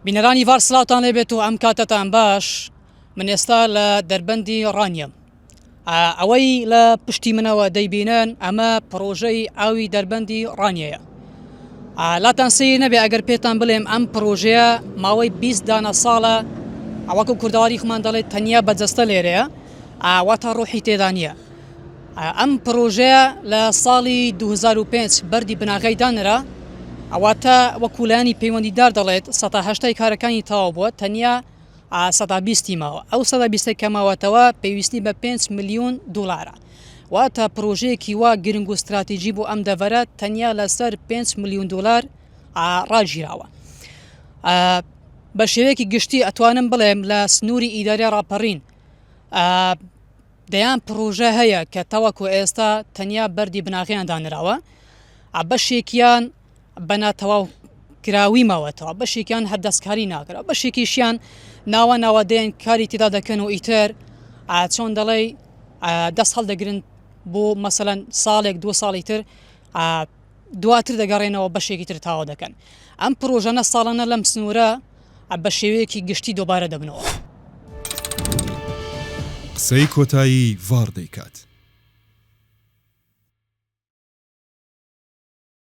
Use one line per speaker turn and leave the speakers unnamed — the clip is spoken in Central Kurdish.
بینەرانی ڤار سلااوتان لێبێت و ئەم کاتتان باش. من ئێستا لە دەربەندی ڕانیەم. ئەوەی لە پشتی منەوە دەیبینن ئەمە پرۆژەی ئاوی دەربەندی ڕانیەیە. لاتان سیر نەبێ ئەگەر پێتان بڵێم ئەم پرۆژەیە ماوەی 20 دانە ساڵە، ئەوەکو کوردەواری خمان دەڵێت تەنیا بەجەستە لێرەیە، واتە ڕۆحی تێدا نییە. ئەم پرۆژەیە لە ساڵی 2005 بەردی بناغی دانرا، ئەواتە وەکولانی پەیوەندیدار دەڵێت 180 کارەکانی تەواو بووە، تەنیا 120 ماوە. ئەو 120 کە ماوەتەوە پێویستی بە 5 ملیۆن دلارە. واتە پرۆژەیەکی وا گرنگ و استراتیژی بۆ ئەم دەڤەرە تەنیا لەسەر 5 ملیۆن دلار ڕاگیراوە. بە شێوەیەکی گشتی ئەتوانم بڵێم لە سنووری ئیداری ڕاپەڕین دەیان پرۆژە هەیە کە تەوەکو ئێستا تەنیا بەردی بناغیان دانراوە، بەشێکیان بەناتەواو کراوی ماوەتەوە، بەشێکیان هەردەستکاری ناکرا، بەشێکیشیان ناوەدەیان کاری تێدا دەکەن و ئیتر چۆن دەڵێ دەست هەڵدەگرن بۆ مەسەلەن ساڵێک دو ساڵی تر دواتر دەگەڕێنەوە بەشێکی تر تاوا دەکەن. ئەم پرۆژانە ساڵانە لەم سنوورە بە شێوەیەکی گشتی دۆبارە دەبنەوە.
قسەی کۆتایی ڤار دەیکات.